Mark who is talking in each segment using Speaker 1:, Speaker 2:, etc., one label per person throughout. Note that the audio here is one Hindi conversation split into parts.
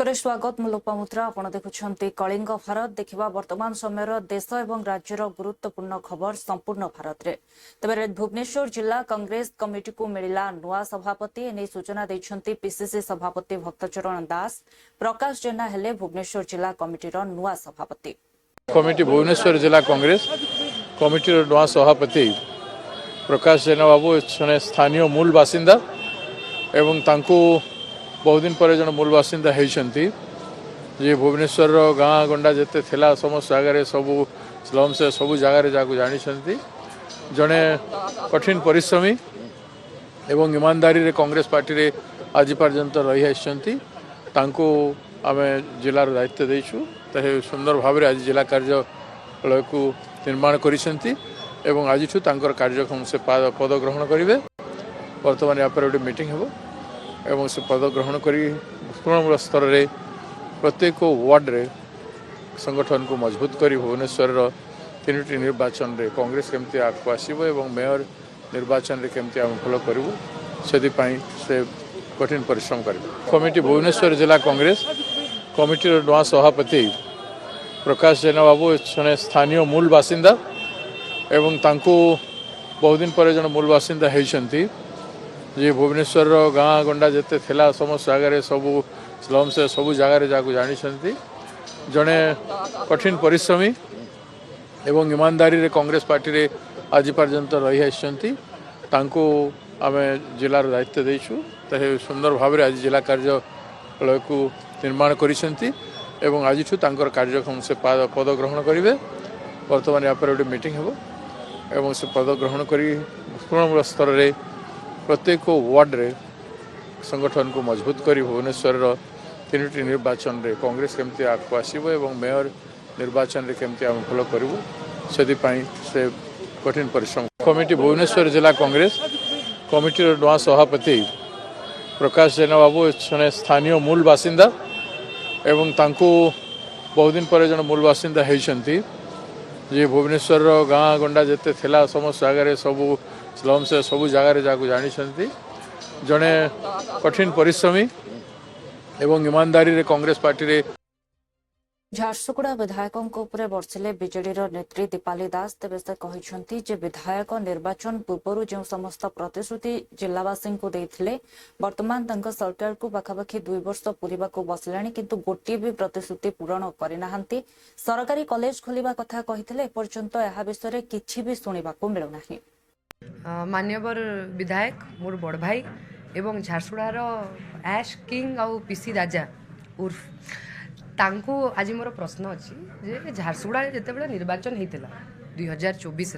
Speaker 1: ब्रेक स्वागत मु लोपामुद्रा आपण देखुछंती कलिंग भारत देखिबा वर्तमान समय देश एवं राज्यर गुरुत्वपूर्ण खबर संपूर्ण भारत रे तबे भुवनेश्वर जिला कांग्रेस कमिटी को मिला नुआ सभापति एने सूचना दैछंती पीसीसी सभापति भक्तचरण दास प्रकाश जेना हेले भुवनेश्वर जिला कमिटीर नुआ सभापति
Speaker 2: कमिटी भुवनेश्वर जिला कांग्रेस कमिटीर नुआ सभापति प्रकाश जेना बाबू जने स्थानीय मूल बासिंदा एवं तांको बहुत दिन पर जन मूल बासिंदा होती जे भुवनेश्वर गाँ गंडा जिते थिला समस्त जगह सबू स्लम से सबू जगार जाकू जानी जड़े कठिन परिश्रमी एवं ईमानदारी रे कांग्रेस पार्टी रे आज पर्यंत रही आम जिलार दायित्व देचु सुंदर भाव में आज जिला कार्यालय को निर्माण करिसेंती एवं आज कार्यक्रम से पद ग्रहण करेंगे। बर्तमान यहाँ पर गोटे मीटिंग हो एवं से पद ग्रहण कर तृणमूल स्तर में प्रत्येक वार्ड रे संगठन को मजबूत कर भुवनेश्वर तीन निर्वाचन रे कांग्रेस केमती आगको आसब एवं मेयर निर्वाचन रे केमती आम भल करूँ से कठिन परिश्रम कर कमिटी भुवनेश्वर जिला कांग्रेस कमिटीर नुआ सभापति प्रकाश जेना बाबू जने स्थानीय मूल बासिंदा एवं तांको बहुत दिन पर जन मूल बासिंदा होती जे भुवनेश्वर गाँ गंडा जिते थिला समस्त जगह सबू स्लम से सबू जगार जाकू जानी जड़े कठिन परिश्रमी एवं ईमानदारी रे कांग्रेस पार्टी रे आज पर्यंत रही आम जिलार दायित्व देचु सुंदर भाव में आज जिला कार्यालय को निर्माण करिसेंती एवं आज कार्यक्रम से पद ग्रहण करेंगे। बर्तमान यहाँ पर गोटे मीटिंग हो एवं से पद ग्रहण कर तृणमूल स्तर में प्रत्येक वार्ड रे संगठन को मजबूत कर भुवनेश्वर तीन निर्वाचन रे कांग्रेस केमती आगको आसब एवं मेयर निर्वाचन रे केमती आम भल करूँ से कठिन परिश्रम कमिटी भुवनेश्वर जिला कांग्रेस कमिटीर नुआ सभापति प्रकाश जेना बाबू जने स्थानीय मूल बासिंदा एवं तांको बहुत दिन पर जन मूल बासिंदा होती जे भुवनेश्वर गाँ गंडा जिते थिला समस्त जगह सबू स्लम से सबू जगार जाकू जानी जड़े कठिन परिश्रमी एवं ईमानदारी रे कांग्रेस पार्टी रे
Speaker 1: झारसुगुड़ा विधायकों बर्षिले बीजेडी नेत्री दीपाली दास तेज से कहते जे विधायक निर्वाचन पूर्व जो समस्त प्रतिश्रुति जिलावासी को देते वर्तमान सरकार को पाखापाखि 2 वर्ष पूरा बसला किंतु गोटे भी प्रतिश्रुति पूरण करना सरकारी कॉलेज खोलिबा कथा कहते एपर्यंत यह विषय किछि भी सुनिबा को मिलुना।
Speaker 3: मान्यवर विधायक मोर बड़ भाई एवं झारसुगुड़ार ऐश किंग आउ पीसी राजा उर्फ तांको आज मोर प्रश्न अच्छी जे झारसुगुड़ा जिते निर्वाचन होता 2024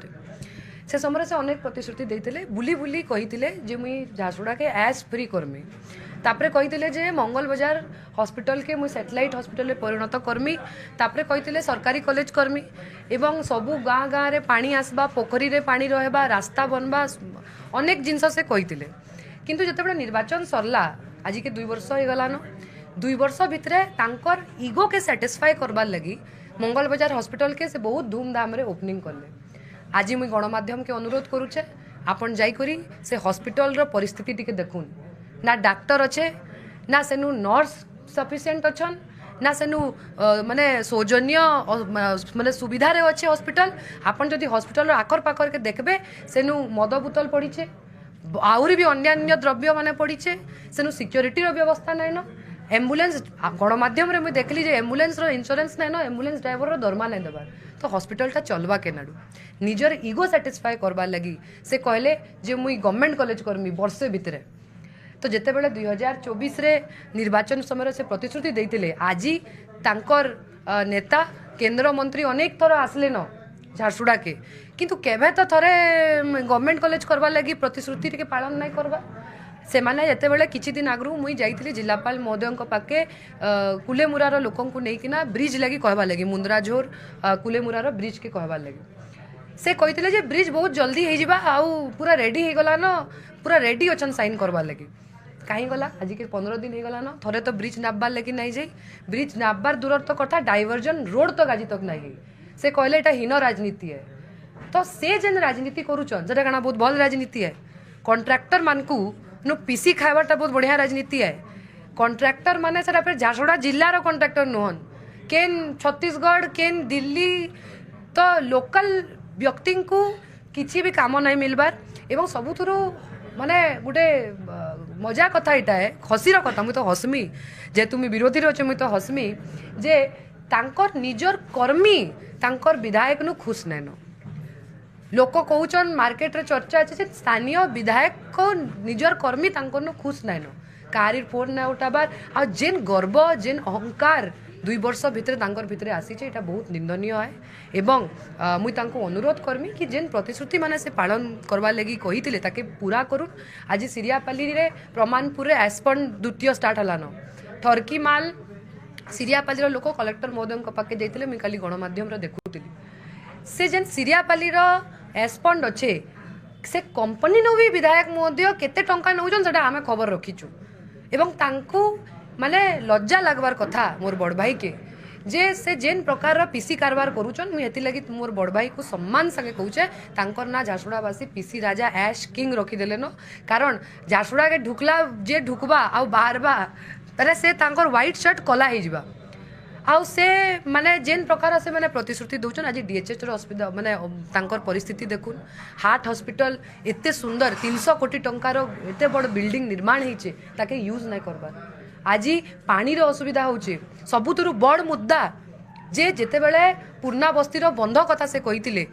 Speaker 3: से समय से अनेक प्रतिश्रुति देते बुली बुली कही जे मुई झारसुगुड़ा के ऐश फ्री करमी तापरे कही जे मंगल बाजार हॉस्पिटल के मुई सैटेलाइट हॉस्पिटल में परिणत करमी तापरे कही सरकारी कॉलेज करमी एवं सबू गाँ गाँ रे पानी आसबा पोखरी रे पानी रहबा रास्ता बनबा अनेक जिनस से कही किंतु जिते निर्वाचन सरला आज के 2 वर्ष हो गलान 2 वर्ष भितर तांकर ईगो के सैटिस्फाई करबार लगी मंगल बाजार हॉस्पिटल के से बहुत धूमधाम रे ओपनिंग करले। आज मुई गणमाध्यम के अनुरोध करूचे आपन जाई करी से हॉस्पिटल रो परिस्थिति टिके देखुन ना डॉक्टर अच्छे ना सेनु नर्स सफिशिएंट अच्छन ना सेनु माने सौजन्य माने सुविधा रे अच्छे हॉस्पिटल आपन जदि हॉस्पिटल रो आकर पाकर के देखबे सेनु मद बोतल पड़ीचे आउरी भी अन्य द्रव्य माने पड़ीचे सेनु सिक्योरिटी रो व्यवस्था नै न एम्बुलेंस गणमाध्यम रे मुई देखली जे एम्बुलेंस रो इंश्योरेंस नै न एम्बुलेंस ड्राइवर रो दरमा नै देबार तो हॉस्पिटल टा चलवा केनाडू निजर ईगो सैटिस्फाई करबार लगी से कहले जे मुई गवर्नमेंट कॉलेज करमी वर्षे भितरे तो जिते बड़े 2024 रे निर्वाचन समय से प्रतिश्रुति देते आज तांकर नेता केंद्र मंत्री अनेक थर आसले न झारसुगुड़ा के किंतु केभे तो थरे गवर्नमेंट कॉलेज करवा लगी प्रतिश्रुति के पालन नहीं करवा से माने जेते बेले किछि दिन आगरू मुई जाइथिली जिलापाल महोदय पाखे कुलेमुरार लोकन को लेकिना ब्रिज लगी कहवा लगी मुंद्राझोर कुलेमुरार ब्रिज के कहवा लगी से कही जे ब्रिज बहुत जल्दी हो जावा आउ पूरा रेडी हो गला न पूरा रेडी अच्छन साइन करवा लगी कहीं गला आज के 15 दिन हो गला न थरे तो ब्रिज नाबबार लगी नहीं जाई ब्रिज नाबबार दूर तो कथा डाइवर्जन रोड तक आज तक नहीं से कहले एटा हीन राजनीति है तो से जेन राजनीति करूचन जरा काना बहुत भल राजनीति है कॉन्ट्रैक्टर मानकू नो पीसी खावाटा बहुत बढ़िया राजनीति है कॉन्ट्रैक्टर माने सेटा फिर झारसुगुड़ा जिल्लार कॉन्ट्रैक्टर नुहन केन छत्तीसगढ़ केन दिल्ली तो लोकल व्यक्ति को किसी भी काम नहीं मिलबार एवं सबुथुरु माने गोटे मजा कथा यहाँ है हसीर कथा मुझे तो हसमी जेहेतु मुझे विरोधी अच्छे मुझे तो हसमी जे तांकर निजर कर्मी तांकर विधायक नु खुश नैन लोक कहउचन मार्केट रे चर्चा अच्छे स्थानीय विधायक को निजर कर्मी तांकर नु खुश नैन कारी फोन ना उठाबार आ जेन गर्व जेन अहंकार 2 वर्ष भितर तांकर भितर आसी ये बहुत निंदनीय है एवं मुई तांको अनुरोध करमी कि जेन प्रतिश्रुति माने से पालन करवा लगी कही ताके पूरा करूँ आज सिरियापाली रे प्रमाणपुर रे एस्पन द्वितीय स्टार्ट हलान थरकी माल सिरियापाली लोक कलेक्टर महोदय पाके जाइए मुई काली गणमाध्यम रे देखुली से जेन सिरियापाली एस्पंड अच्छे से कंपनी नो भी विधायक महोदय केते टंका नौजन सेटा आमे खबर रखीचु एवं तांको माने लज्जा लगवार कथा मोर बड़ भाई के जे से जेन प्रकार पीसी कारबार करूचन मुई एति लगी मोर बड़ भाई को सम्मान संगे कहूचे तांकर ना झारसुगुड़ावासी पीसी राजा ऐश किंग रखी देलेनो कारण झारसुगुड़ा के ढुकला जे ढुकबा आ बाहरबा तारे से तांकर व्हाइट शर्ट कला हे जिबा आउ से माने जेन प्रकार से माने प्रतिश्रुति दौन आज डीएचएच अस्पताल माने तांकर परिस्थिति देखुन हार्ट हॉस्पिटल एते सुंदर 300 कोटी टंकार एते बड़ बिल्डिंग निर्माण होइचे ताके यूज नहीं करबार आज पानी रो असुविधा होचे सबुतरु बड़ मुद्दा जे जेते बेले पूर्णा बस्तीर बंध कथा से कहितिले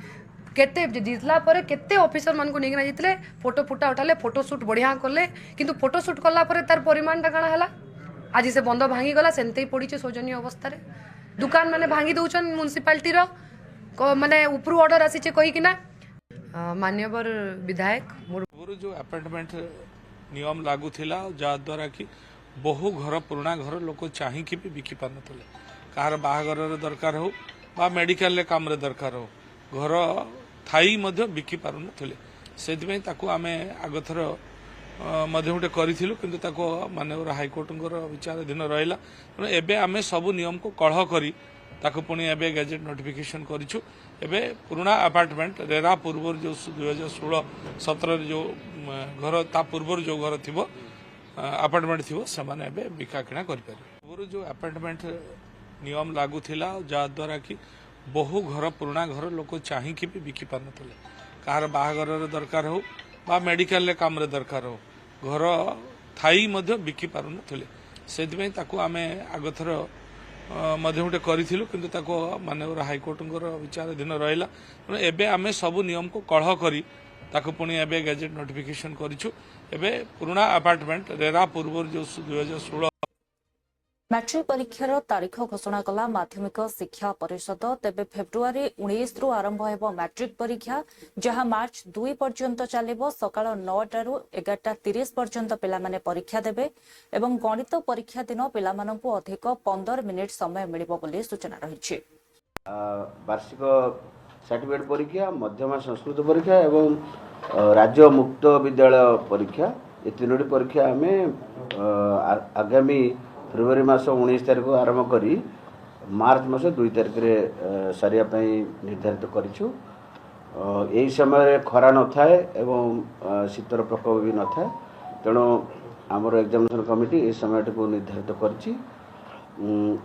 Speaker 3: केते जितला परे केते ऑफिसर मान को नेगिना जितले फोटो फुटा उठाले फोटो शूट बढ़िया करले किंतु फोटो शूट कला परे तार परिमाण टा काना हला आज से बंध भांगी गला सेमते पड़ी शोचनीय अवस्था रे दुकान माने भांगी दउछन म्युनिसिपालिटी रो माने ऊपर ऑर्डर आसी छे कहि किना मान्यवर विधायक मोर
Speaker 4: जो अपॉइंटमेंट नियम लागू थिला जा द्वारा कि बहु घर पुराना घर लोक चाहिए भी बिकी पार नथिले कार बाहागर दरकार हो बा मेडिकल रे काम रे दरकार हो घर थाई मध्य बिकी पार नथिले सेदिमे ताकू आमे आगथर मध्य गोटे करूँ कि मानवर हाइकोर्ट विचाराधीन रहा तेणु एवं आम सब नियम को कलह करी ताकू पुणी एवं गैजेट नोटिफिकेशन करूँ एवं पुराना अपार्टमेंट रेरा पूर्व जो 2016-17 जो घर ता पूर्व जो घर थी अपार्टमेंट थी से बिका किणा कर जो अपार्टमेंट नियम लागू थिला जा द्वारा कि बहु घर पुराना घर लोक चाहिए भी बिकी पार नथिले कार बाहागर दरकार हो बा मेडिकल रे काम रे दरकार हो घर थाई मध्य बिकी पार नथिले सेदिमे ताकू आमे आगथर मध्य गोटे करूँ कि मानवर हाइकोर्ट विचाराधीन रहा तेणु एवं आम सब नियम को कलह करी ताकू पुणी एवं गैजेट नोटिफिकेशन करूँ एवं पुराना अपार्टमेंट रेरा पूर्व जो 2016
Speaker 1: मैट्रिक परीक्षार तारीख घोषणा कला माध्यमिक शिक्षा परिषद तेबे फेब्रुआरी 19 रु आरंभ हेबो मैट्रिक परीक्षा जहां मार्च 2 पर्यंत चलिबो सकाळ 9 रु 11:30 पर्यंत पिला माने परीक्षा देबे एवं गणित परीक्षा दिन पिला माननकु अधिक 15 मिनिट समय मिलिबो बोली सूचना रहिछि।
Speaker 5: वार्षिक सर्टिफिकेट परीक्षा मध्यमा संस्कृत परीक्षा एवं राज्य मुक्त विद्यालय परीक्षा ये तीनोटी परीक्षा आम आगामी फेब्रुआरी मास 19 तारिख आरंभ करी मार्च मास 2 तारिख रे सारिया निर्धारित करिछु। यही समय खरा न थाए एवं शीतर प्रकोप भी न थाए तेणु आमर एग्जामिनेशन कमिटी ये समय को निर्धारित करछि।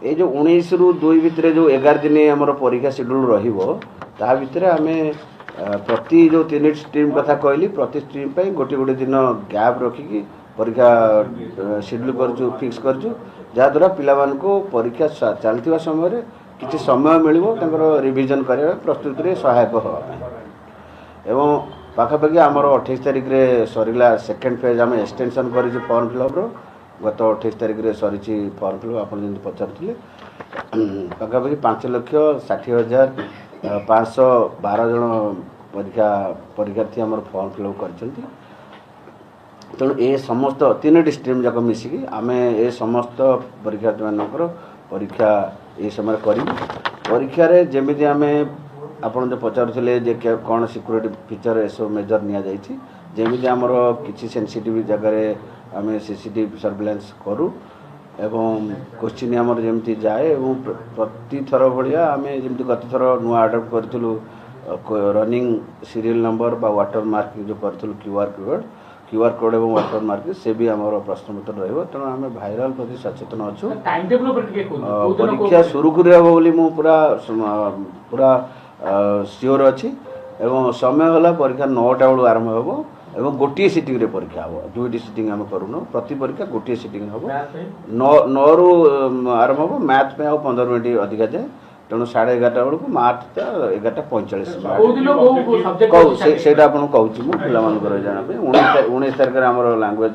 Speaker 5: ये जो 19 रु 2 भितर जो 11 दिन आमर परीक्षा शेड्यूल रहिबो ता भितर आमे प्रति जो 3 स्ट्रीम कथा कहली प्रति स्ट्रीम पे गोटे गोटे दिन गैप रखिकी परीक्षा शेड्यूल करछु फिक्स करछु जहाँद्वारा पिलामानको परीक्षा चलता समय किसी समय मिल रिविजन करने प्रस्तुति में सहायक हो एवं पाखापाखि आमर 28 तारिख रे सरीला सेकेंड फेज आम एक्सटेंशन कर फॉर्म फिलअप गत 28 तारिख रे सरी फॉर्म फिलअप आप पचारे पाखापाखि 5,60,512 जन परीक्षार्थी आम फॉर्म फिलअप कर तेणु ये समस्त 3 स्ट्रीम जाक मिसिकी आम ए समस्त परीक्षार्थी मानकर परीक्षा ये समय कर परीक्षा जमी आम आपड़ जो पचारुले कौन सिक्योरिटी फीचर ये सब मेजर निमि आमर किसी सेंसिटिव जगह आम सीसीटीवी सर्वेलेंस करूँ एवं क्वेश्चन आमर जमी जाए एवं प्रति थर भाया आम जमी गत थर नुआ आडप्ट करूँ रनिंग सीरियल नंबर बा वाटर मार्किंग जो करूँ क्यूआर कोड QR कोड और वाटर मार्क से भी आम प्रश्न उत्तर रही तेणु आम भाइराल प्रति सचेतन अच्छु परीक्षा सुरुखुरी हम बोली मु पूरा पूरा सियोर अच्छी एवं समय होला परीक्षा 9टा बेलू आरंभ हम एवं गोटे सिटिंग रे परीक्षा हम दुईटी सिटिंग आम करूनु प्रति परीक्षा गोटे सिटिंग हम 9 रु आरंभ हम मैथ में आउ 15 मिनट अधिका जाए तेणु 11:30 बेलू मार्च 11:45 कहूँ से आपको कहूँ मुझे जाना 19 तारिख आम लांगुएज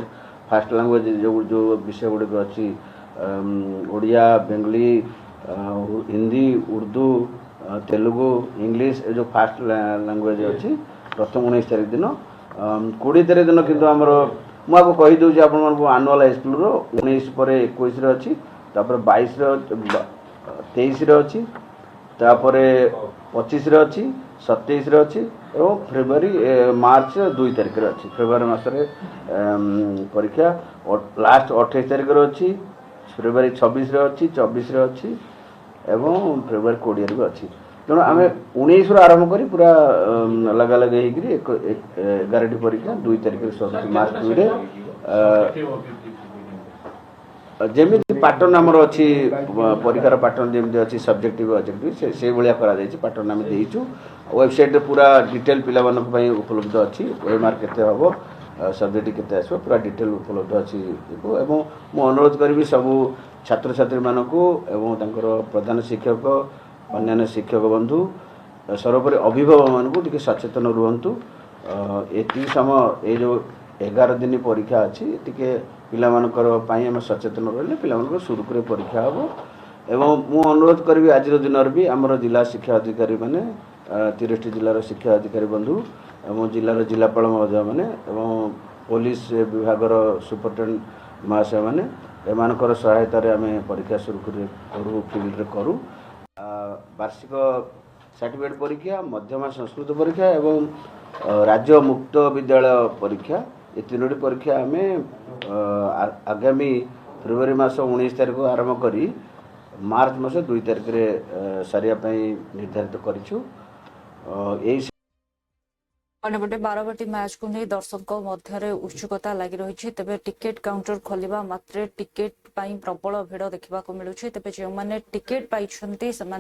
Speaker 5: फास्ट लांगुएज जो विषय गुड़िक अच्छी ओडिया बेंगली हिंदी उर्दू तेलुगु इंग्लिश जो फास्ट लांगुएज अच्छी प्रथम 19 तारिख दिन 20 तारिख दिन किंतु आमर मुझे कहीदे आप आनुआल हाईस्कल 19 पर 21 अच्छी 22 23 अच्छी 25 अच्छी 27 अच्छी और फेब्रुआरी मार्च 2 तारिख अच्छी फेब्रुआरी मसरे परीक्षा लास्ट 28 तारिख अच्छी फेब्रुआरी 26 अच्छी 24 अच्छी एवं फेब्रुआरी 20 अच्छी तेणु आम 19 आरंभ कर पूरा लगा लगे 11टी परीक्षा 2 तारिख मार्च 2 जमी पैटर्न आमर अच्छी परीक्षार पैटर्न जमी अच्छी सब्जेक्टिव ऑब्जेक्टिव से भाया पैटर्न आम देचु वेबसाइट पूरा डिटेल पिला उपलब्ध अच्छी ओएमआर केते हम सब्जेक्ट केते आसो पूरा डिटेल उपलब्ध अच्छी एवं मु अनुरोध करी सबू छात्र छात्री मानक एवं तांकर प्रधान शिक्षक अन्य शिक्षक बंधु सर्वोपरि अभिभावक मानक टिके सचेतन रुहंतु एति समय ये जो 11 दिन परीक्षा अच्छी टिके पिलामानकर पाई आम सचेतन रही पिलामानकर सुरुखुरी परीक्षा हम एवं मु अनुरोध करी आज दिन भी आमर जिला शिक्षा अधिकारी माने 30 जिलार शिक्षा अधिकारी बंधु एवं जिलार जिलापाल महोदय मैंने एवं पुलिस विभाग सुपरिटेडेंट महाशय मैंने एमानकर सहायतार आम परीक्षा सुरुखुरी करूँ फिल्ड करूँ वार्षिक सर्टिफिकेट परीक्षा मध्यमा संस्कृत परीक्षा एवं राज्य मुक्त विद्यालय परीक्षा ये 3टी परीक्षा आम आगामी फेब्रुआरी मास 19 तारिख आरंभ करी मार्च मास 2 तारिख सारिया निर्धारित करिछु
Speaker 1: अन्यपटे बारवाटी मैच को नहीं दर्शकों मध्य उत्सुकता लगी रही तेज टिकेट काउंटर खोलिबा मात्रे टिकेट पाई प्रबल भिड़ देखा मिलूँ तेज जो मैंने टिकेट पाई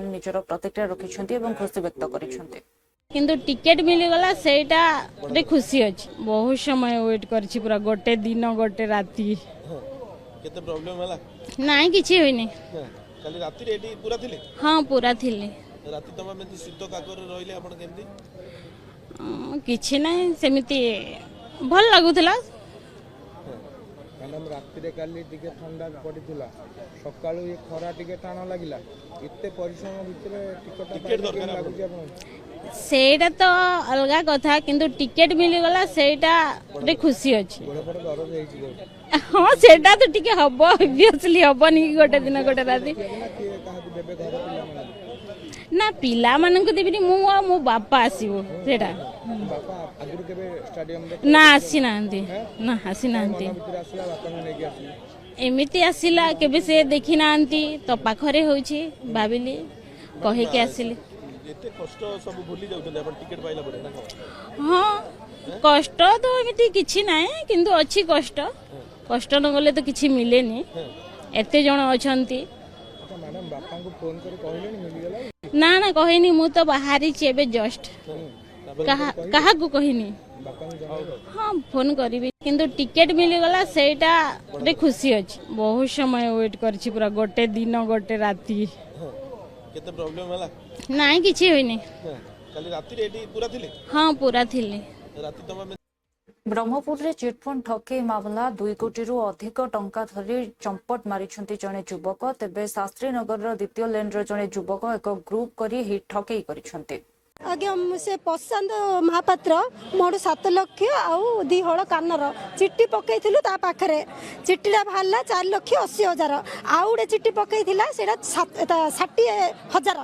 Speaker 1: निजर प्रतिक्रिया रखिंट खुशी व्यक्त कर
Speaker 6: किंतु टिकेट मिलगला सेटा रे खुशी अछि बहुत समय वेट करछि पूरा गोटे दिन गोटे राती
Speaker 7: केते प्रॉब्लम हला
Speaker 6: नाही किछि होइनी
Speaker 7: काली राती रेडी पूरा थिले
Speaker 6: हां पूरा थिले
Speaker 7: राती तमा में शीत काकर रहिले आपण केमती
Speaker 6: किछि नाही सेमिति भल लागुथला
Speaker 8: मैडम राति रे काली टिके ठंडा पड़िथिला सकाळू ये खरा टिके टाण लागिला इत्ते परिश्रम भितरे टिकट दरकार लागुछि आपण
Speaker 6: सेटा तो अलगा कथा किंतु टिकेट मिलगला सेटा रे खुशी अछि हाँ सेटा तो टिके हबो ऑब्वियसली हबो नि गोटे दिन गोटे राती ना पिला मानन को देबिनी मु आ मो बापा आसीबो सेटा
Speaker 8: बापा आगुर केबे स्टेडियम रे
Speaker 6: ना आसी नांती ना आसी नांती एमिति आसिला केबे से देखि नांती तो पाखरे होछि भाबिली कहे के आसिली
Speaker 7: एते कष्ट सब भूली जाउछन अपन टिकट पाइला पड़े ना
Speaker 6: हाँ कष्ट तो एमिति किछि नाय किंतु अछि कष्ट कष्ट न गले तो किछि मिलेनी एते जण अछंती
Speaker 8: मैडम बापा को फोन कर कहलेनी मिल गेला
Speaker 6: ना ना कहिनी मु तो बाहरी छी एबे जस्ट कहा को कहिनी हाँ फोन करी किंतु टिकेट मिलगला सेटा रे खुशी अछि बहुत समय वेट करछि पूरा गोटे दिन गोटे राती
Speaker 7: केते प्रॉब्लम हला
Speaker 6: नाही किछि होइनी
Speaker 7: काली राती रेडी पूरा थिले
Speaker 6: हां पूरा थिले
Speaker 7: राती तमा में
Speaker 1: ब्रह्मपुर रे चिटफंड ठके मामला 2 कोटी रु अधिक टंका धरी चंपट मारिछंती जणे युवक तेबे शास्त्री नगर रो द्वितीय लेन रो जणे युवक एक ग्रुप करी हिट ठकेई करिछंती
Speaker 9: आज्ञा से प्रशांत महापात्र मोड़ 7 लाख आउ 2 हल कानर चिट्ठी पकईलु ता पाखरे चिट्ठीटा बाहरला 4,80,000 आउ गोटे चिट्ठी पकईला 60,000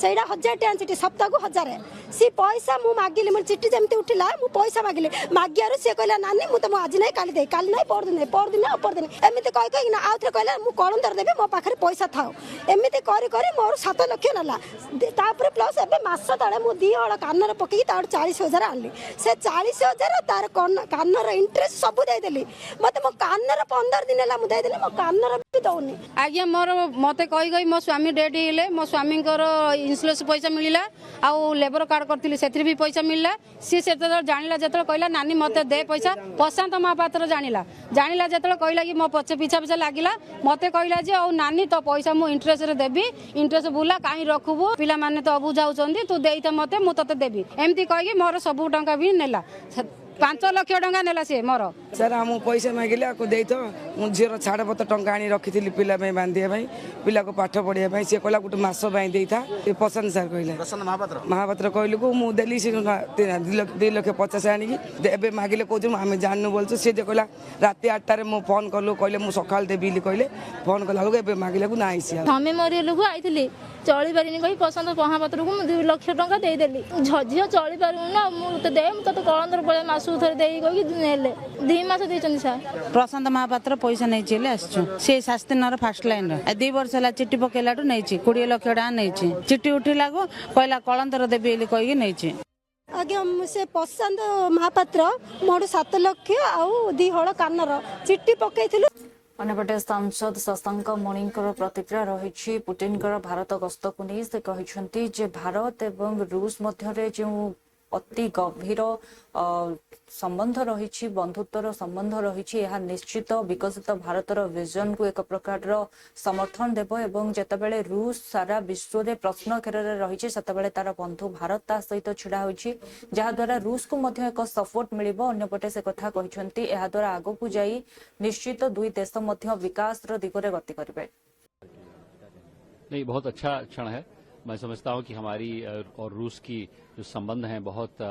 Speaker 9: ସେଇଟା 1000 ଟଙ୍କା ଚିଠି ସପ୍ତାହକୁ 1000 सी पैसा मु मागिली मोर चिट्ठी जमती उठिला मु पैसा मागिली मागियारू सी कहला नानी मु तुम आज नहीं काली नहीं परदिन अपरदिन एमती कही कही ना आउ थे कहला मु कलंदर देबी मो पाखरे पैसा थाओ एमती करी करी मोर 7 लाख नला तापर प्लस एबे मास तळे मु 2 हळ कानर पकी तार 40,000 आनली से 40,000 तार कानर इंटरेस्ट सब दे देली मते मो कानर 15 दिन ला मु दे देली मो कानर भी दउनी
Speaker 10: आज्ञा मोर मते कही गई मो स्वामी डेड हेले मो स्वामी इंश्योरेंस पैसा मिलला आउ लेबर कार्ड करथिली सेथि भी पैसा मिलला सी सेते जानिला जेतल कहला नानी मते दे पैसा प्रशांत महापात्र जानिला जेतल कहला कि मो पछे पीछा लागिला मते कहला जे औ नानी तो पैसा मु इंटरेस्ट रे देबी इंटरेस्ट बुला काई रखबू पिला माने तो अबु जाउचंदी तू देइता मते मु तते देबी एमती कहि मोर सब टंका भी नेला 5 लाख टंका नेला से मोर
Speaker 11: सर हम पैसा मागिले आपको दे तो मु झीर छाड़ पत टंका आनी रखी पिला बांधिया पिला को पाठ पढ़िया सी कहला गोटे मास दे था पसंद सर कहले महापात्र कहलु को मुझे देली 2,50,000 आनिकी एबे मागिले कौन आम जानू बोलु सी कहला राति 8टार मु फोन कलु कहले मु सकाल देबी कहले फोन कला बेलू एबे मागिले को नाई सी
Speaker 6: हमें मरियलु आई चली पारिनी कही प्रशांत महापात्र को 2 लाख टंका देदेली झियो चली पारू ना मुझे दे तो कलंदर पड़े मासू थे दे कही 2 मास देछन सर
Speaker 10: प्रशांत महापात्र पैसा नहीं चले आसछु से शास्त्री नगर फास्ट लाइन रे 2 वर्ष ला चिट्ठी पकेलाटू नहीं 20 लाख टका नहीं चिट्ठी उठिला को कहला कलंदर देबी कही नहीं
Speaker 9: आज्ञा से प्रशांत महापात्र मोर 7 लाख आउ 2 हळ कानर चिट्ठी पकेइथिलु
Speaker 1: अन्यपटे सांसद शशांक मणिकर प्रतिक्रिया रही पुटिन भारत गस्त को नहीं से कहते जे भारत एवं रूस मध्य जो अति गभीर संबंध रही बंधुत्वर संबंध रही निश्चित विकसित भारतर विजन को एक प्रकार समर्थन देव एवं जितेबाला रूस सारा विश्व में प्रश्न घेर रही से तार बंधु भारत ता सहित छिड़ा होछि जहाद्वारा रूस को मध्य एक सपोर्ट मिलिबो अन्यपटे से कथा कहछन्ती एहा द्वारा आगो को जाई निश्चित दुई देश मध्य विकास दिगरे गति करिवे।
Speaker 12: नहीं, बहुत अच्छा क्षण है। मैं समझता हूं कि हमारी और रूस की जो संबंध हैं बहुत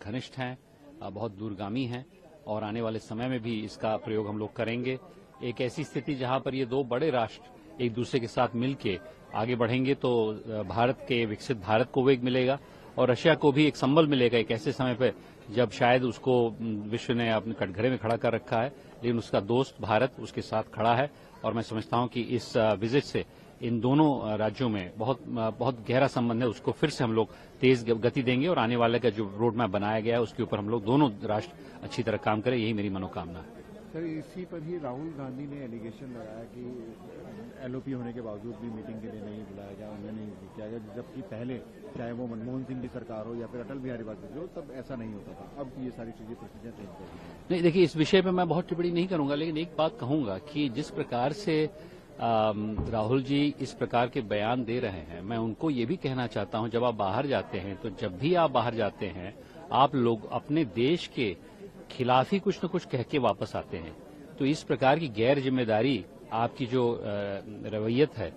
Speaker 12: घनिष्ठ हैं, बहुत दूरगामी हैं और आने वाले समय में भी इसका प्रयोग हम लोग करेंगे। एक ऐसी स्थिति जहां पर ये 2 बड़े राष्ट्र एक दूसरे के साथ मिलके आगे बढ़ेंगे तो भारत के विकसित भारत को वेग मिलेगा और रशिया को भी एक संबल मिलेगा एक ऐसे समय पर जब शायद उसको विश्व ने अपने कटघरे में खड़ा कर रखा है, लेकिन उसका दोस्त भारत उसके साथ खड़ा है। और मैं समझता हूं कि इस विजिट से इन दोनों राज्यों में बहुत गहरा संबंध है, उसको फिर से हम लोग तेज गति देंगे और आने वाले का जो रोड मैप बनाया गया है उसके ऊपर हम लोग दोनों राष्ट्र अच्छी तरह काम करें, यही मेरी मनोकामना है।
Speaker 13: सर, इसी पर ही राहुल गांधी ने एलिगेशन लगाया कि एलओपी होने के बावजूद भी मीटिंग के लिए नहीं बुलाया गया, उन्हें नहीं किया गया, जबकि पहले चाहे वो मनमोहन सिंह की सरकार हो या फिर अटल बिहारी वाजपेयी हो तब ऐसा नहीं होता था। अब ये सारी चीजें प्रोसीजर चेंज कर दी।
Speaker 12: नहीं, देखिए, इस विषय पर मैं बहुत टिप्पणी नहीं करूंगा, लेकिन एक बात कहूंगा कि जिस प्रकार से राहुल जी इस प्रकार के बयान दे रहे हैं, मैं उनको ये भी कहना चाहता हूं, जब आप बाहर जाते हैं तो जब भी आप बाहर जाते हैं आप लोग अपने देश के खिलाफ ही कुछ न कुछ कह के वापस आते हैं। तो इस प्रकार की गैर जिम्मेदारी आपकी जो रवैयत है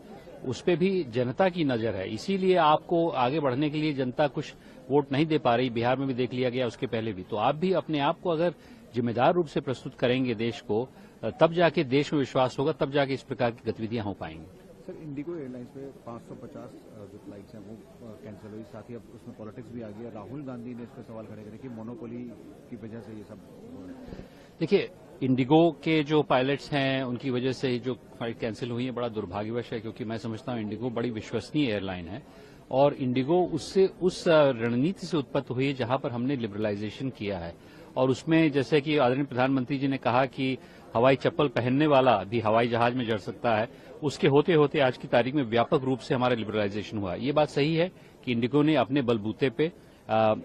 Speaker 12: उस पे भी जनता की नजर है, इसीलिए आपको आगे बढ़ने के लिए जनता कुछ वोट नहीं दे पा रही। बिहार में भी देख लिया गया, उसके पहले भी। तो आप भी अपने आप को अगर जिम्मेदार रूप से प्रस्तुत करेंगे देश को, तब जाके देश में विश्वास होगा, तब जाके इस प्रकार की गतिविधियां हो पाएंगी।
Speaker 13: सर, इंडिगो एयरलाइंस पे 550 जो फ्लाइट्स हैं वो कैंसिल हुई, साथ ही अब उसमें पॉलिटिक्स भी आ गया। राहुल गांधी ने इस पर सवाल खड़े करे कि मोनोपोली की वजह से ये सब हो रहा है।
Speaker 12: देखिए, इंडिगो के जो पायलट्स हैं उनकी वजह से जो फ्लाइट कैंसिल हुई है बड़ा दुर्भाग्यवश है, क्योंकि मैं समझता हूं इंडिगो बड़ी विश्वसनीय एयरलाइन है और इंडिगो उस रणनीति से उत्पत्ति हुई है जहां पर हमने लिबरलाइजेशन किया है। और उसमें जैसे कि आदरणीय प्रधानमंत्री जी ने कहा कि हवाई चप्पल पहनने वाला भी हवाई जहाज में चढ़ सकता है, उसके होते होते आज की तारीख में व्यापक रूप से हमारा लिबरलाइजेशन हुआ। ये बात सही है कि इंडिगो ने अपने बलबूते पे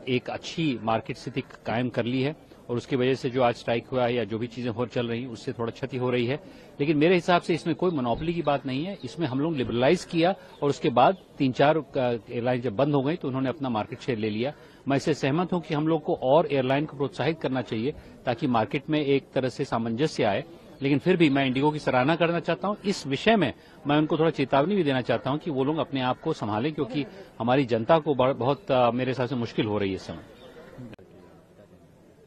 Speaker 12: एक अच्छी मार्केट स्थिति कायम कर ली है और उसकी वजह से जो आज स्ट्राइक हुआ है या जो भी चीजें हो चल रही हैं उससे थोड़ा क्षति हो रही है। लेकिन मेरे हिसाब से इसमें कोई मोनोपोली की बात नहीं है, इसमें हम लोग लिबरलाइज किया और उसके बाद 3-4 एयरलाइन जब बंद हो गई तो उन्होंने अपना मार्केट शेयर ले लिया। मैं इससे सहमत हूं कि हम लोग को और एयरलाइन को प्रोत्साहित करना चाहिए ताकि मार्केट में एक तरह से सामंजस्य आए। लेकिन फिर भी मैं इंडिगो की सराहना करना चाहता हूं। इस विषय में मैं उनको थोड़ा चेतावनी भी देना चाहता हूं कि वो लोग अपने आप को संभालें, क्योंकि हमारी जनता को बहुत मेरे हिसाब से मुश्किल हो रही है इस समय।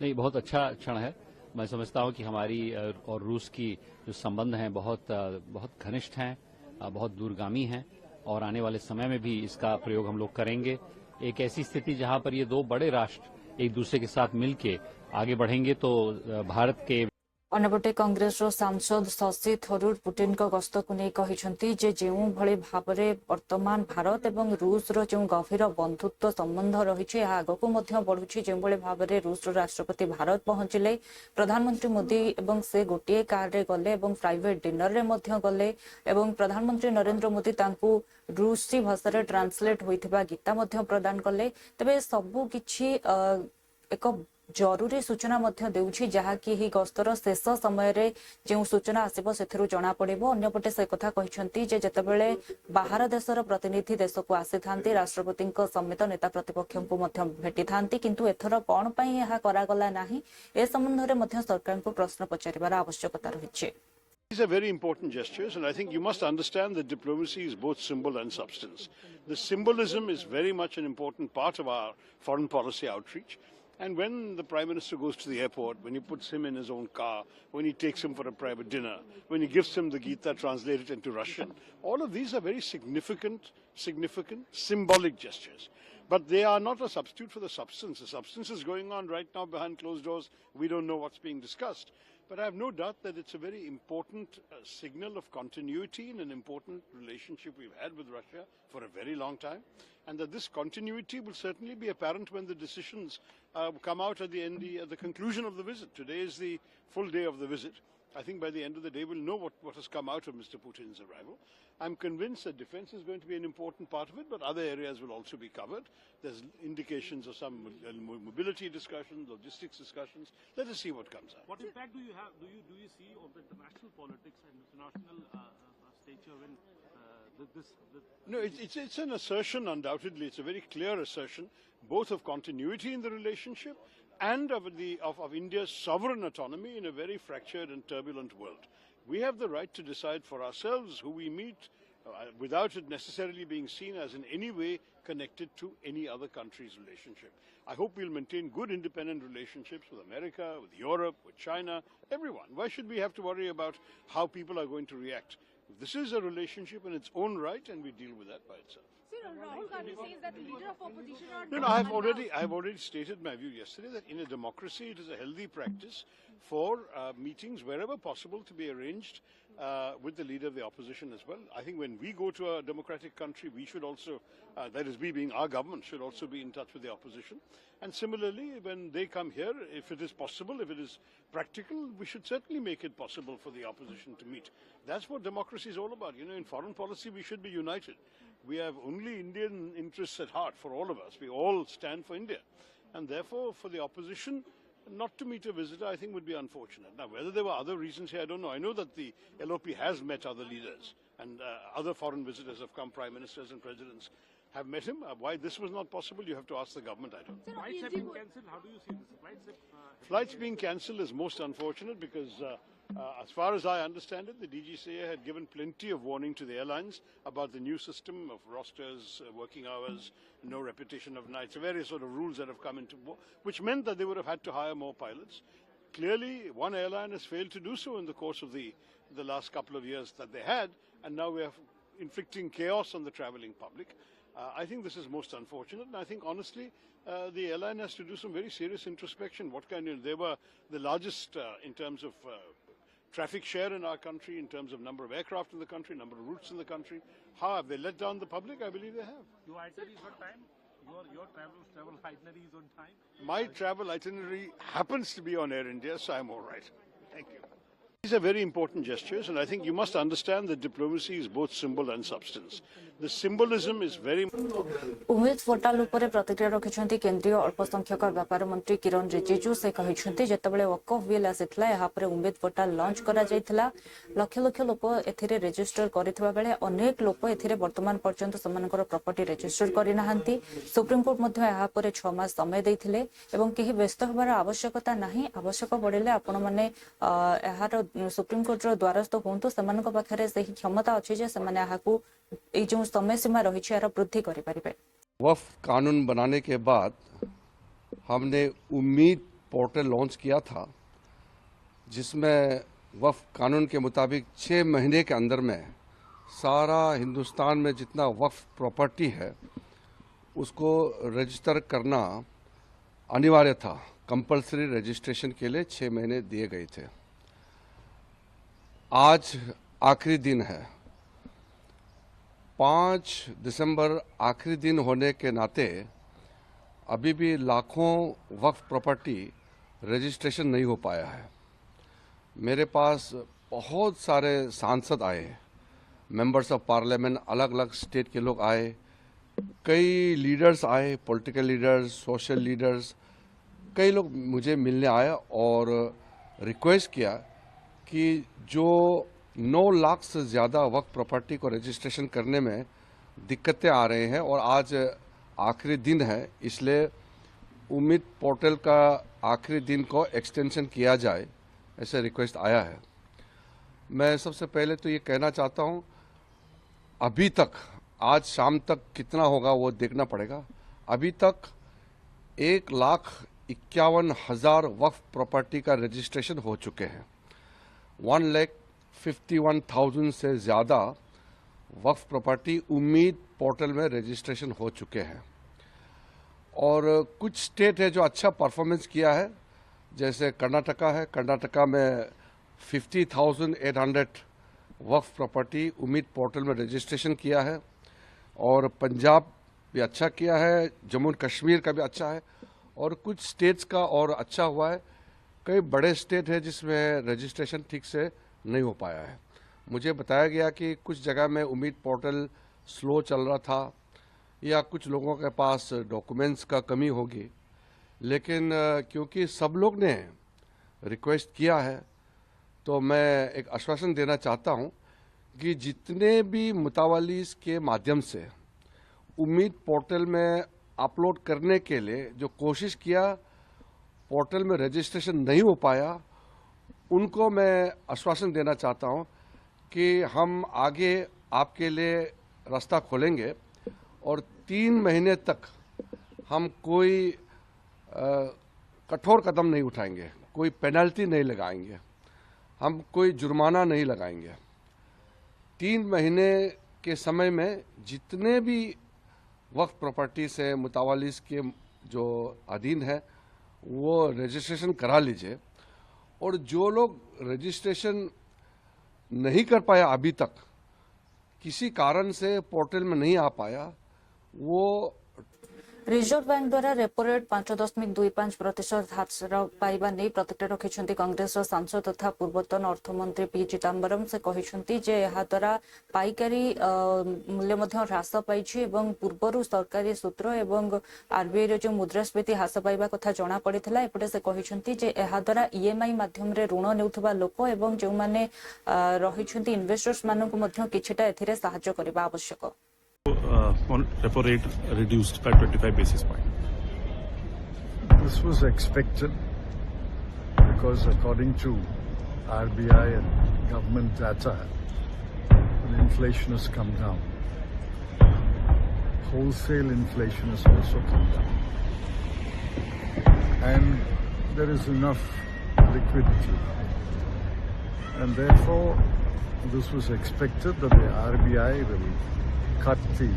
Speaker 12: नहीं, बहुत अच्छा क्षण है। मैं समझता हूं कि हमारी और रूस की जो संबंध हैं बहुत घनिष्ठ हैं, बहुत दूरगामी हैं और आने वाले समय में भी इसका प्रयोग हम लोग करेंगे। एक ऐसी स्थिति जहां पर ये दो बड़े राष्ट्र एक दूसरे के साथ मिलकर आगे बढ़ेंगे तो भारत के
Speaker 1: अन्यपटे कांग्रेस सांसद शशि थरूर पुटिन गस्त को नहीं कहते जो भली भाव में वर्तमान भारत और रूस जो गभीर बंधुत्व संबंध रही आगक बढ़ुची जो भाव में रूस राष्ट्रपति भारत पहुंचले प्रधानमंत्री मोदी एवं से गोटे कार रे गले प्राइवेट डिनर रे गले एवं प्रधानमंत्री नरेंद्र मोदी तांकू रूसी भाषा ट्रांसलेट होइथिबा गीता प्रदान कले तबे सबु किछि एक जरूरी सूचना देउछि जहाँकि ही गस्तर शेष समय रे जो सूचना आसिबो सेथिरु जना पड़िबो। अन्यपटे से कथा कहिसंती जे जतबेले बाहर देशर प्रतिनिधि देश को आसी थांती राष्ट्रपति समेत नेता प्रतिपक्षଙ୍କୁ ମଧ୍ୟ भेटी थांती किंतु एथर कोन पई यहा करागला नाही ए संबंध रे ମଧ୍ୟ सरकार को प्रश्न पचारिबार आवश्यकता रहिछि।
Speaker 14: These are very important gestures, and I think you must understand that diplomacy is both symbol and substance. The symbolism is very much an important part of our foreign policy outreach. And when the Prime Minister goes to the airport, when he puts him in his own car, when he takes him for a private dinner, when he gives him the Gita translated into Russian, all of these are very significant, symbolic gestures. But they are not a substitute for the substance. The substance is going on right now behind closed doors. We don't know what's being discussed. But I have no doubt that it's a very important signal of continuity in an important relationship we've had with Russia for a very long time. And that this continuity will certainly be apparent when the decisions come out at the conclusion of the visit. Today is the full day of the visit. I think by the end of the day we'll know what has come out of Mr. Putin's arrival. I'm convinced that defense is going to be an important part of it, but other areas will also be covered. There's indications of some mobility discussions, logistics discussions. Let us see what comes out.
Speaker 7: What impact do you see on the international politics and international stature when
Speaker 14: No, it's an assertion, undoubtedly. It's a very clear assertion, both of continuity in the relationship and of India's sovereign autonomy in a very fractured and turbulent world. We have the right to decide for ourselves who we meet without it necessarily being seen as in any way connected to any other country's relationship. I hope we'll maintain good independent relationships with America, with Europe, with China, everyone. Why should we have to worry about how people are going to react? This is a relationship in its own right, and we deal with that by itself.
Speaker 15: Rahul Gandhi says that the leader of opposition are
Speaker 14: No, I have already stated my view yesterday that in a democracy it is a healthy practice for meetings wherever possible to be arranged with the leader of the opposition as well. I think when we go to a democratic country, we should also, that is we being our government, should also be in touch with the opposition. And similarly, when they come here, if it is possible, if it is practical, we should certainly make it possible for the opposition to meet. That's what democracy is all about. You know, in foreign policy, we should be united. We have only Indian interests at heart for all of us. We all stand for India. And therefore, for the opposition not to meet a visitor, I think would be unfortunate. Now, whether there were other reasons here, I don't know. I know that the LOP has met other leaders and other foreign visitors have come, prime ministers and presidents have met him. Why this was not possible, you have to ask the government, I don't know.
Speaker 7: Flights have been cancelled. How do you see this?
Speaker 14: Flights being cancelled is most unfortunate because as far as I understand it, the DGCA had given plenty of warning to the airlines about the new system of rosters, working hours, no repetition of nights, various sort of rules that have come into, which meant that they would have had to hire more pilots. Clearly, one airline has failed to do so in the course of the last couple of years that they had, and now we are inflicting chaos on the travelling public. I think this is most unfortunate, and I think honestly, the airline has to do some very serious introspection. They were the largest in terms of traffic share in our country, in terms of number of aircraft in the country, number of routes in the country. How have they let down the public? I believe they have.
Speaker 7: Your itinerary is on time? Your travel itinerary is on time?
Speaker 14: My travel itinerary happens to be on Air India, so I'm all right. Thank you. These are very important gestures, and I think you must understand that diplomacy is both symbol and substance. The symbolism is very
Speaker 1: Umesh portal उपरे प्रतिक्रिया रखिछन्ती केंद्रीय अल्पसंख्यक व्यापार मंत्री किरण रिजिजू से कहिछन्ती जेतेबेले वकफ बिल आसितला एहा परे उमेद पोर्टाल लॉन्च करा जायतिला लक्ष लक्ष लोक एथिरे रजिस्टर करितबा बेले अनेक लोक एथिरे वर्तमान पर्यंत समानकर प्रॉपर्टी रजिस्टर करि नाहंती सुप्रीम कोर्ट मध्ये एहा परे 6 मास समय दैथिले एवं केही व्यस्त होबार आवश्यकता नाही आवश्यक पड़िले आपण माने एहार सुप्रीम कोर्ट रो द्वारस्थ होंतु समानक पाखरे सही क्षमता अछि जे समाने एहाकू ए जो समय सीमा रही है वृद्धि करें।
Speaker 16: वक्फ कानून बनाने के बाद हमने उम्मीद पोर्टल लॉन्च किया था जिसमें वक्फ कानून के मुताबिक 6 महीने के अंदर में सारा हिंदुस्तान में जितना वक्फ प्रॉपर्टी है उसको रजिस्टर करना अनिवार्य था। कंपलसरी रजिस्ट्रेशन के लिए 6 महीने दिए गए थे। आज आखिरी दिन है। 5 दिसंबर आखिरी दिन होने के नाते अभी भी लाखों वक्फ प्रॉपर्टी रजिस्ट्रेशन नहीं हो पाया है। मेरे पास बहुत सारे सांसद आए, मेंबर्स ऑफ पार्लियामेंट, अलग अलग स्टेट के लोग आए, कई लीडर्स आए, पॉलिटिकल लीडर्स, सोशल लीडर्स, कई लोग मुझे मिलने आए और रिक्वेस्ट किया कि जो 9 लाख से ज़्यादा वक्फ प्रॉपर्टी को रजिस्ट्रेशन करने में दिक्कतें आ रहे हैं और आज आखिरी दिन है, इसलिए उम्मीद पोर्टल का आखिरी दिन को एक्सटेंशन किया जाए, ऐसे रिक्वेस्ट आया है। मैं सबसे पहले तो ये कहना चाहता हूँ, अभी तक आज शाम तक कितना होगा वो देखना पड़ेगा। अभी तक 1,51,000 वक्फ प्रॉपर्टी का रजिस्ट्रेशन हो चुके हैं। 1,51,000 से ज़्यादा वक्फ प्रॉपर्टी उम्मीद पोर्टल में रजिस्ट्रेशन हो चुके हैं। और कुछ स्टेट है जो अच्छा परफॉर्मेंस किया है, जैसे कर्नाटका है। कर्नाटका में 50,800 वक्फ प्रॉपर्टी उम्मीद पोर्टल में रजिस्ट्रेशन किया है। और पंजाब भी अच्छा किया है, जम्मू एंड कश्मीर का भी अच्छा है, और कुछ स्टेट्स का और अच्छा हुआ है। कई बड़े स्टेट है जिसमें रजिस्ट्रेशन ठीक से नहीं हो पाया है। मुझे बताया गया कि कुछ जगह में उम्मीद पोर्टल स्लो चल रहा था या कुछ लोगों के पास डॉक्यूमेंट्स का कमी होगी, लेकिन क्योंकि सब लोग ने रिक्वेस्ट किया है तो मैं एक आश्वासन देना चाहता हूं कि जितने भी मुतावालीस के माध्यम से उम्मीद पोर्टल में अपलोड करने के लिए जो कोशिश किया, पोर्टल में रजिस्ट्रेशन नहीं हो पाया, उनको मैं आश्वासन देना चाहता हूं कि हम आगे आपके लिए रास्ता खोलेंगे और 3 महीने तक हम कोई कठोर कदम नहीं उठाएंगे, कोई पेनल्टी नहीं लगाएंगे, हम कोई जुर्माना नहीं लगाएंगे। 3 महीने के समय में जितने भी वक्फ प्रॉपर्टी से मुतावालिस के जो अधीन है वो रजिस्ट्रेशन करा लीजिए। और जो लोग रजिस्ट्रेशन नहीं कर पाया अभी तक, किसी कारण से पोर्टल में नहीं आ पाया, वो
Speaker 1: रिजर्व बैंक द्वारा रेपो रेट 5.25% ह्रास पाइबा नहीं प्रतिक्रिया रखिंट कांग्रेस सांसद तथा पूर्वतन अर्थमंत्री पी चिदम्बरम। से कहते द्वारा पाइकारी मूल्य ह्रास पाई पूर्व सरकारी सूत्र और आरबीआई जो मुद्रास्फीति ह्रास पाइबा कथा जना पड़ा। एपटे से कहते द्वारा ईएमआई माध्यम ऋण नेउथबा लोक और जो मैंने रही इन्वेस्टर्स मानक किछिटा एथिरे सहायता करबा आवश्यक।
Speaker 7: Repo rate reduced by 25 basis points.
Speaker 17: This was expected because according to RBI and government data, the inflation has come down. Wholesale inflation has also come down. And there is enough liquidity. And therefore, this was expected that the RBI will cut the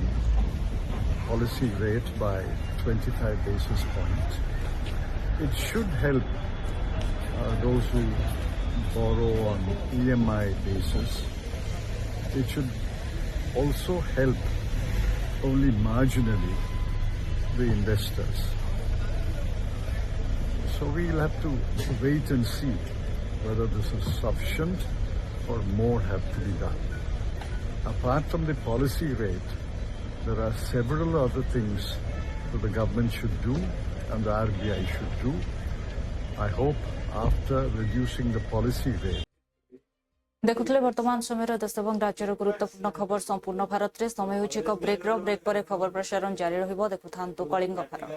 Speaker 17: policy rate by 25 basis points. It should help those who borrow on EMI basis. It should also help only marginally the investors. So we'll have to wait and see whether this is sufficient or more have to be done. Apart from the policy rate, there are several other things that the government should do and the RBI should do. I hope after reducing the policy rate.
Speaker 1: देखुले वर्तमान समय देश और राज्यर गुरुत्वपूर्ण खबर संपूर्ण भारत में समय होछि एक ब्रेक पर खबर प्रसारण जारी रहिबो। देखुथांतु कलिंग भारत।